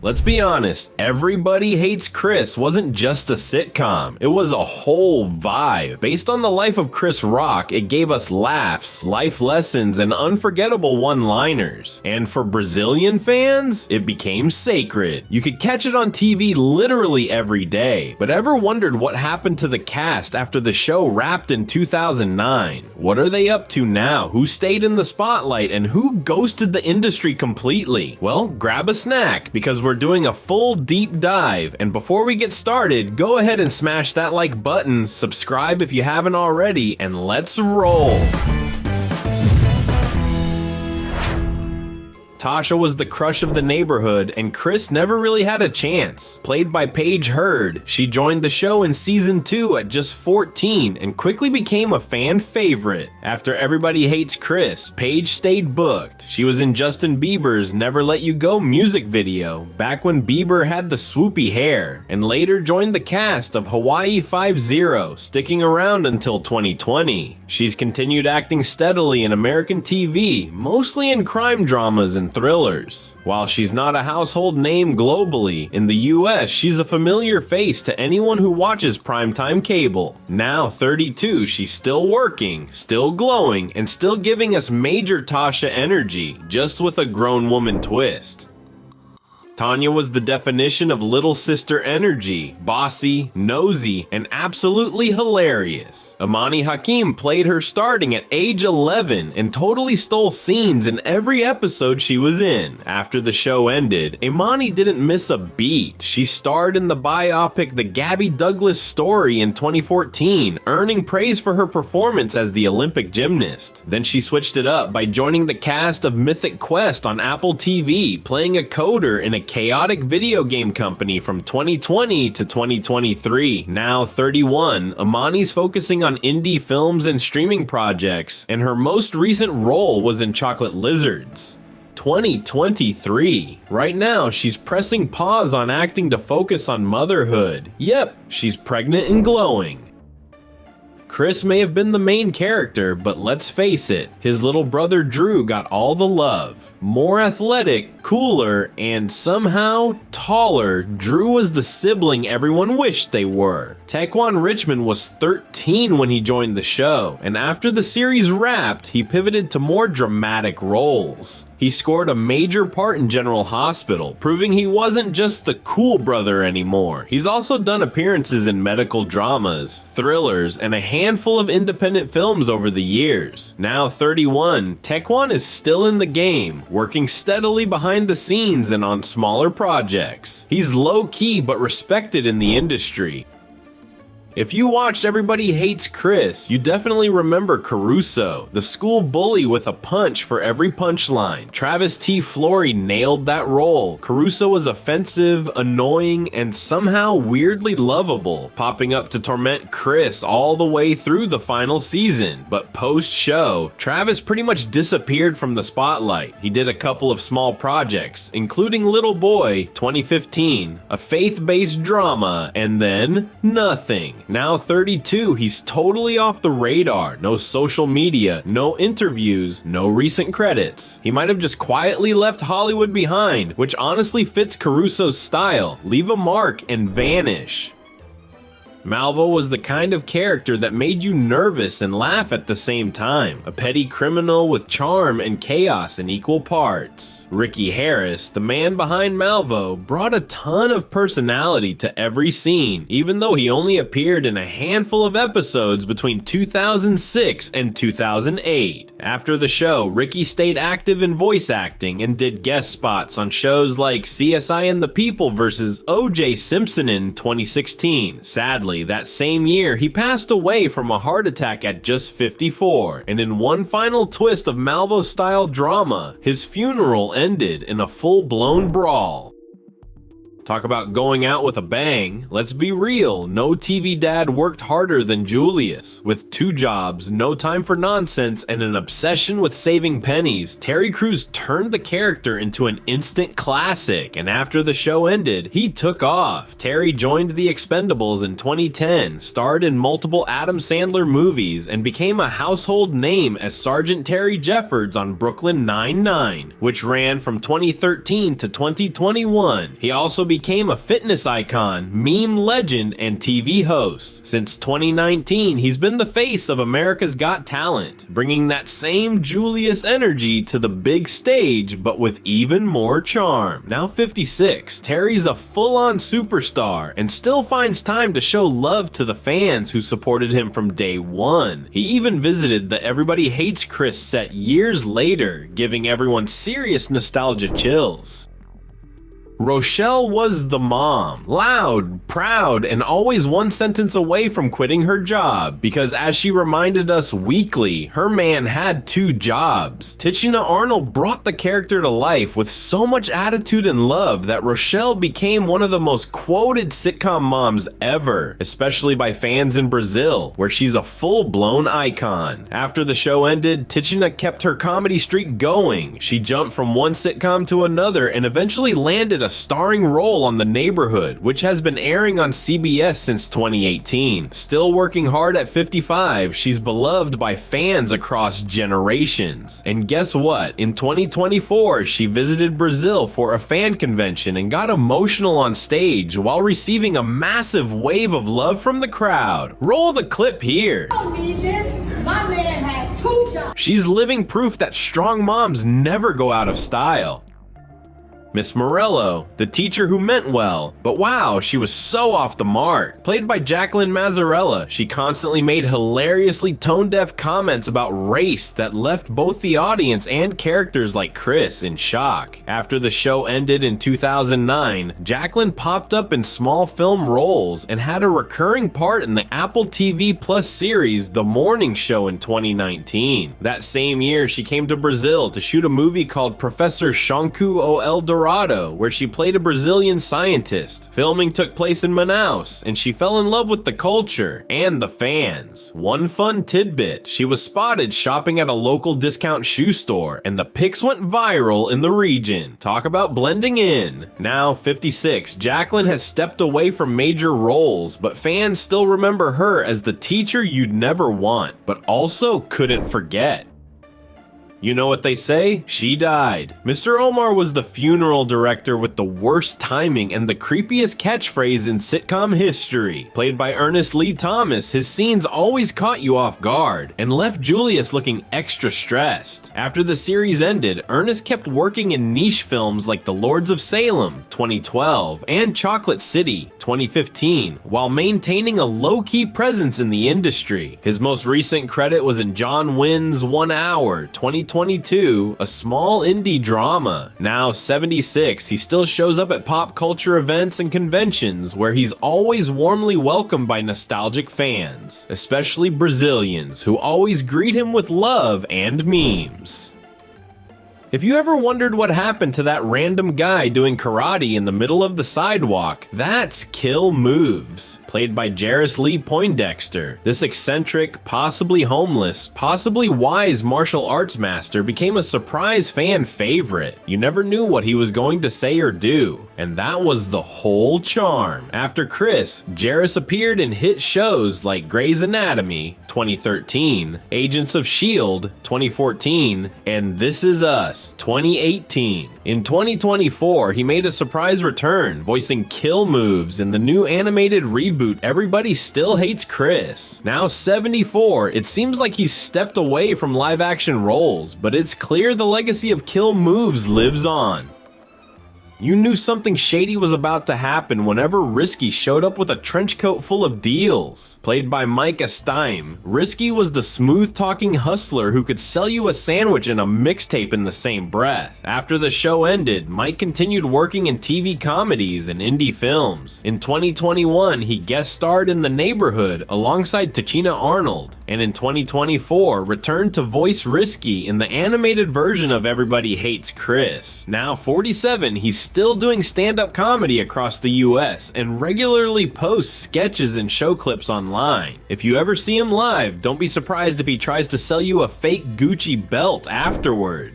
Let's be honest, Everybody Hates Chris wasn't just a sitcom, it was a whole vibe. Based on the life of Chris Rock, it gave us laughs, life lessons, and unforgettable one-liners. And for Brazilian fans, it became sacred. You could catch it on TV literally every day. But ever wondered what happened to the cast after the show wrapped in 2009? What are they up to now? Who stayed in the spotlight and who ghosted the industry completely? Well, grab a snack because we're doing a full deep dive. And before we get started, go ahead and smash that like button, subscribe if you haven't already, and let's roll. Tasha was the crush of the neighborhood, and Chris never really had a chance. Played by Paige Hurd, she joined the show in season 2 at just 14 and quickly became a fan favorite. After Everybody Hates Chris, Paige stayed booked. She was in Justin Bieber's Never Let You Go music video, back when Bieber had the swoopy hair, and later joined the cast of Hawaii 5-0, sticking around until 2020. She's continued acting steadily in American TV, mostly in crime dramas and thrillers. While she's not a household name globally, in the US she's a familiar face to anyone who watches primetime cable. Now 32, she's still working, still glowing, and still giving us major Tasha energy, just with a grown woman twist. Tanya was the definition of little sister energy, bossy, nosy, and absolutely hilarious. Imani Hakim played her starting at age 11 and totally stole scenes in every episode she was in. After the show ended, Imani didn't miss a beat. She starred in the biopic The Gabby Douglas Story in 2014, earning praise for her performance as the Olympic gymnast. Then she switched it up by joining the cast of Mythic Quest on Apple TV, playing a coder in a chaotic video game company from 2020 to 2023. Now 31, Imani's focusing on indie films and streaming projects, and her most recent role was in Chocolate Lizards. 2023. Right now, she's pressing pause on acting to focus on motherhood. Yep, she's pregnant and glowing. Chris may have been the main character, but let's face it, his little brother Drew got all the love. More athletic, cooler, and somehow taller, Drew was the sibling everyone wished they were. Taekwon Richmond was 13 when he joined the show, and after the series wrapped, he pivoted to more dramatic roles. He scored a major part in General Hospital, proving he wasn't just the cool brother anymore. He's also done appearances in medical dramas, thrillers, and a handful of independent films over the years. Now 31, Taekwon is still in the game, working steadily behind the scenes and on smaller projects. He's low-key but respected in the industry. If you watched Everybody Hates Chris, you definitely remember Caruso, the school bully with a punch for every punchline. Travis T. Flory nailed that role. Caruso was offensive, annoying, and somehow weirdly lovable, popping up to torment Chris all the way through the final season. But post-show, Travis pretty much disappeared from the spotlight. He did a couple of small projects, including Little Boy, 2015, a faith-based drama, and then nothing. Now 32, he's totally off the radar. No social media, no interviews, no recent credits. He might have just quietly left Hollywood behind, which honestly fits Caruso's style. Leave a mark and vanish. Malvo was the kind of character that made you nervous and laugh at the same time. A petty criminal with charm and chaos in equal parts. Ricky Harris, the man behind Malvo, brought a ton of personality to every scene, even though he only appeared in a handful of episodes between 2006 and 2008. After the show, Ricky stayed active in voice acting and did guest spots on shows like CSI and the People vs. O.J. Simpson in 2016. Sadly, that same year, he passed away from a heart attack at just 54, and in one final twist of Malvo-style drama, his funeral ended in a full-blown brawl. Talk about going out with a bang. Let's be real, no TV dad worked harder than Julius. With 2 jobs, no time for nonsense, and an obsession with saving pennies, Terry Crews turned the character into an instant classic, and after the show ended, he took off. Terry joined the Expendables in 2010, starred in multiple Adam Sandler movies, and became a household name as Sergeant Terry Jeffords on Brooklyn Nine-Nine, which ran from 2013 to 2021. He also became a fitness icon, meme legend, and TV host. Since 2019, he's been the face of America's Got Talent, bringing that same Julius energy to the big stage, but with even more charm. Now 56, Terry's a full-on superstar and still finds time to show love to the fans who supported him from day one. He even visited the Everybody Hates Chris set years later, giving everyone serious nostalgia chills. Rochelle was the mom, loud, proud, and always one sentence away from quitting her job, because as she reminded us weekly, her man had 2 jobs. Tichina Arnold brought the character to life with so much attitude and love that Rochelle became one of the most quoted sitcom moms ever, especially by fans in Brazil, where she's a full-blown icon. After the show ended, Tichina kept her comedy streak going. She jumped from one sitcom to another and eventually landed a starring role on The Neighborhood, which has been airing on CBS since 2018. Still working hard at 55, she's beloved by fans across generations. And guess what? In 2024, she visited Brazil for a fan convention and got emotional on stage while receiving a massive wave of love from the crowd. Roll the clip here. I don't need this. My man has 2 jobs. She's living proof that strong moms never go out of style. Miss Morello, the teacher who meant well, but wow, she was so off the mark. Played by Jacqueline Mazzarella, she constantly made hilariously tone-deaf comments about race that left both the audience and characters like Chris in shock. After the show ended in 2009, Jacqueline popped up in small film roles and had a recurring part in the Apple TV Plus series The Morning Show in 2019. That same year, she came to Brazil to shoot a movie called Professor Shonku o Eldorado, where she played a Brazilian scientist. Filming took place in Manaus, and she fell in love with the culture and the fans. One fun tidbit, she was spotted shopping at a local discount shoe store, and the pics went viral in the region. Talk about blending in. Now 56, Jacqueline has stepped away from major roles, but fans still remember her as the teacher you'd never want, but also couldn't forget. You know what they say? She died. Mr. Omar was the funeral director with the worst timing and the creepiest catchphrase in sitcom history. Played by Ernest Lee Thomas, his scenes always caught you off guard and left Julius looking extra stressed. After the series ended, Ernest kept working in niche films like The Lords of Salem, 2012, and Chocolate City, 2015, while maintaining a low-key presence in the industry. His most recent credit was in John Wynn's 1 Hour, 2022, a small indie drama. Now 76, he still shows up at pop culture events and conventions where he's always warmly welcomed by nostalgic fans, especially Brazilians, who always greet him with love and memes. If you ever wondered what happened to that random guy doing karate in the middle of the sidewalk, that's Kill Moves, played by Jairus Lee Poindexter. This eccentric, possibly homeless, possibly wise martial arts master became a surprise fan favorite. You never knew what he was going to say or do, and that was the whole charm. After Chris, Jairus appeared in hit shows like Grey's Anatomy, 2013, Agents of S.H.I.E.L.D., 2014, and This Is Us, 2018. In 2024, he made a surprise return, voicing Kill Moves in the new animated reboot Everybody Still Hates Chris. Now 74, it seems like he's stepped away from live-action roles, but it's clear the legacy of Kill Moves lives on. You knew something shady was about to happen whenever Risky showed up with a trench coat full of deals. Played by Mike Esteim, Risky was the smooth-talking hustler who could sell you a sandwich and a mixtape in the same breath. After the show ended, Mike continued working in TV comedies and indie films. In 2021, he guest starred in The Neighborhood alongside Tichina Arnold, and in 2024, returned to voice Risky in the animated version of Everybody Hates Chris. Now 47, he's still doing stand-up comedy across the US and regularly posts sketches and show clips online. If you ever see him live, don't be surprised if he tries to sell you a fake Gucci belt afterward.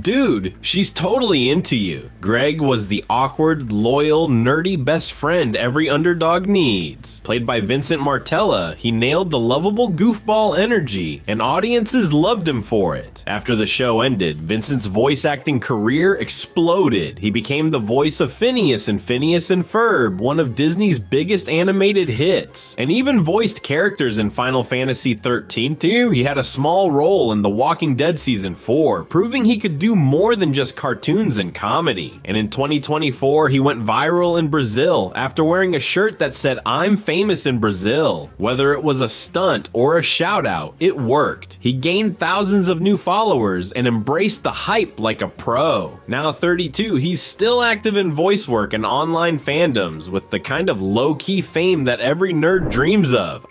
Dude, she's totally into you. Greg was the awkward, loyal, nerdy best friend every underdog needs. Played by Vincent Martella, he nailed the lovable goofball energy, and audiences loved him for it. After the show ended, Vincent's voice acting career exploded. He became the voice of Phineas in Phineas and Ferb, one of Disney's biggest animated hits, and even voiced characters in Final Fantasy XIII too. He had a small role in The Walking Dead Season 4, proving he could do more than just cartoons and comedy. And in 2024, he went viral in Brazil after wearing a shirt that said, "I'm famous in Brazil." Whether it was a stunt or a shout out, it worked. He gained thousands of new followers and embraced the hype like a pro. Now 32, he's still active in voice work and online fandoms with the kind of low-key fame that every nerd dreams of.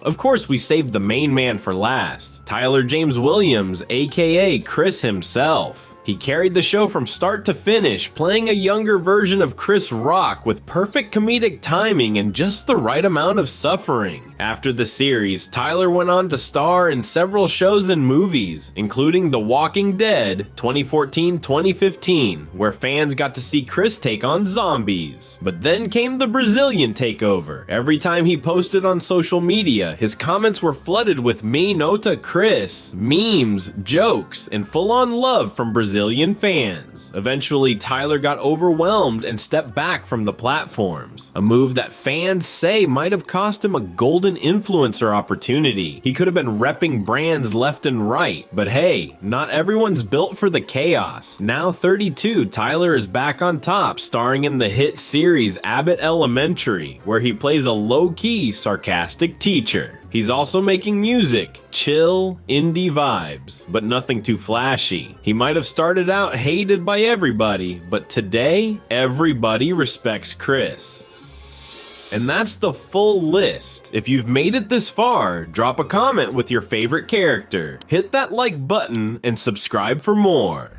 Of course, we saved the main man for last, Tyler James Williams, aka Chris himself. He carried the show from start to finish, playing a younger version of Chris Rock with perfect comedic timing and just the right amount of suffering. After the series, Tyler went on to star in several shows and movies, including The Walking Dead 2014-2015, where fans got to see Chris take on zombies. But then came the Brazilian takeover. Every time he posted on social media, his comments were flooded with "Me nota Chris," memes, jokes, and full-on love from Brazilian fans. Eventually, Tyler got overwhelmed and stepped back from the platforms, a move that fans say might have cost him a golden influencer opportunity. He could have been repping brands left and right, but hey, not everyone's built for the chaos. Now 32, Tyler is back on top, starring in the hit series Abbott Elementary, where he plays a low-key, sarcastic teacher. He's also making music, chill, indie vibes, but nothing too flashy. He might have started out hated by everybody, but today, everybody respects Chris. And that's the full list. If you've made it this far, drop a comment with your favorite character, hit that like button, and subscribe for more.